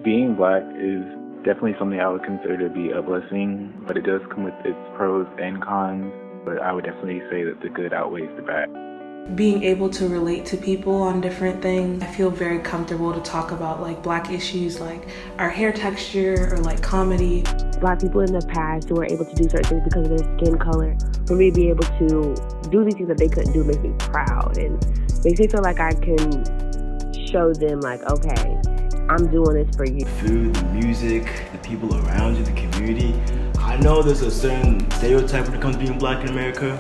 Being black is definitely something I would consider to be a blessing, but it does come with its pros and cons. But I would definitely say that the good outweighs the bad. Being able to relate to people on different things, I feel very comfortable to talk about like black issues like our hair texture or like comedy. Black people in the past who were able to do certain things because of their skin color, for me to be able to do these things that they couldn't do makes me proud and makes me feel like I can show them like, okay, I'm doing this for you. Food, the music, the people around you, the community. I know there's a certain stereotype when it comes to being black in America,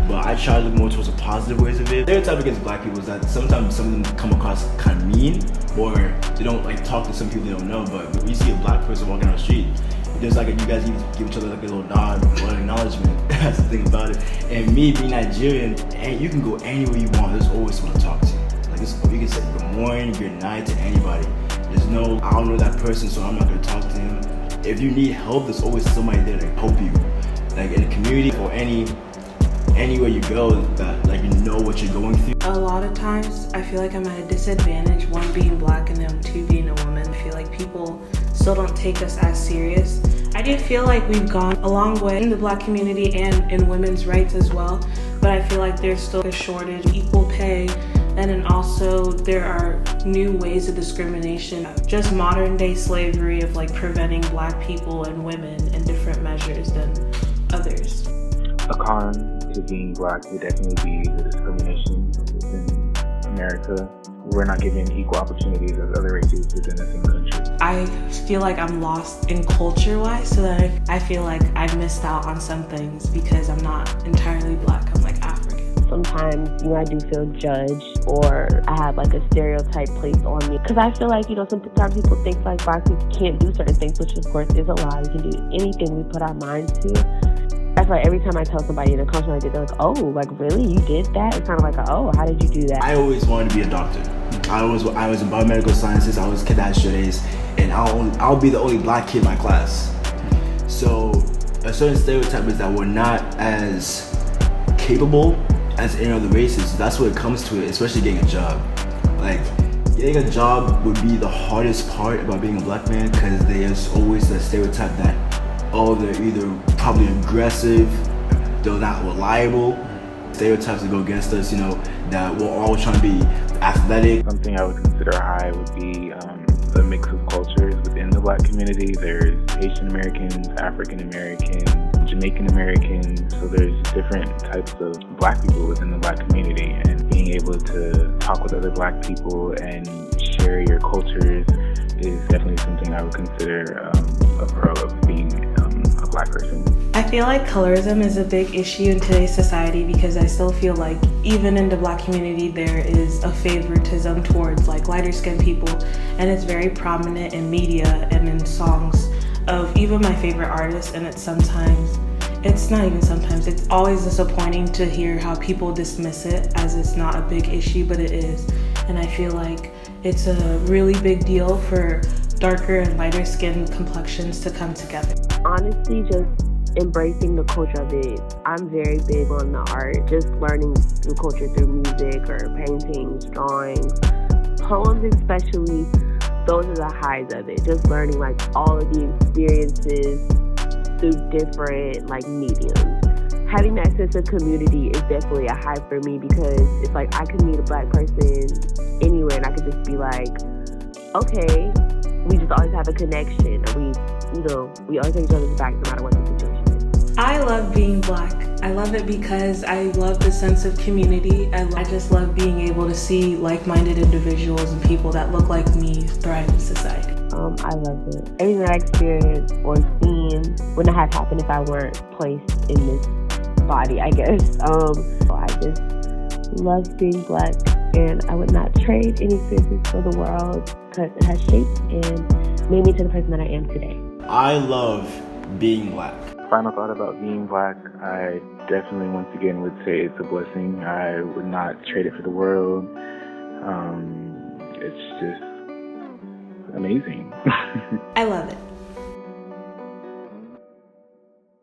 but I try to look more towards the positive ways of it. Stereotype against black people is that sometimes some of them come across kind of mean, or they don't like talk to some people they don't know. But when you see a black person walking down the street, there's like you guys need to give each other like a little nod or an acknowledgement. That's the thing about it. And me being Nigerian, and you can go anywhere you want. There's always someone to talk to. Like you can say good morning, good night to anybody. There's no, I don't know that person, so I'm not gonna talk to him. If you need help, there's always somebody there to help you. Like in the community or anywhere you go, that like you know what you're going through. A lot of times I feel like I'm at a disadvantage, one being black and then two being a woman. I feel like people still don't take us as serious. I do feel like we've gone a long way in the black community and in women's rights as well, but I feel like there's still a shortage of equal pay, and then also there are new ways of discrimination, just modern day slavery of like preventing black people and women in different measures than others. A con to being black would definitely be the discrimination within America. We're not given equal opportunities as other races within the same country. I feel like I'm lost in culture-wise, so that I feel like I missed out on some things because I'm not entirely black, I'm like African. Sometimes, I do feel judged or I have like a stereotype placed on me. Because I feel like, sometimes people think like black people can't do certain things, which of course is a lie. We can do anything we put our minds to. That's why every time I tell somebody in a culture like that, they're like, oh, like really? You did that? It's kind of like, oh, how did you do that? I always wanted to be a doctor. I was in biomedical sciences. I was a kid that had straight A's, and I'll be the only black kid in my class. So a certain stereotype is that we're not as capable as any other races. That's what it comes to it, especially getting a job. Like getting a job would be the hardest part about being a black man, because there's always the stereotype that, oh, they're either probably aggressive, they're not reliable. Stereotypes that go against us, that we're all trying to be athletic. Something I would consider high would be the mix of cultures within the black community. There's Haitian Americans, African Americans, Jamaican Americans, so there's different types of black people within the black community, and being able to talk with other black people and share your cultures is definitely something I would consider a pro of being a black person. I feel like colorism is a big issue in today's society, because I still feel like even in the black community there is a favoritism towards like lighter skinned people, and it's very prominent in media and in songs of even my favorite artists, and it's always disappointing to hear how people dismiss it as it's not a big issue, but it is. And I feel like it's a really big deal for darker and lighter skinned complexions to come together. Honestly, just embracing the culture of it. I'm very big on the art, just learning the culture through music or paintings, drawings, poems especially. Those are the highs of it, just learning like all of the experiences through different like mediums. Having that sense of community is definitely a high for me, because it's like I could meet a black person anywhere and I could just be like, okay, we just always have a connection, and we always have each other's back no matter what the situation is. I love being black. I love it because I love the sense of community. I just love being able to see like-minded individuals and people that look like me thrive in society. I love it. Everything that I experienced or seen wouldn't have happened if I weren't placed in this body, I guess. I just love being black, and I would not trade any experiences for the world, because it has shaped and made me to the person that I am today. I love being black. Final thought about being black, I definitely once again would say it's a blessing. I would not trade it for the world. It's just amazing. I love it.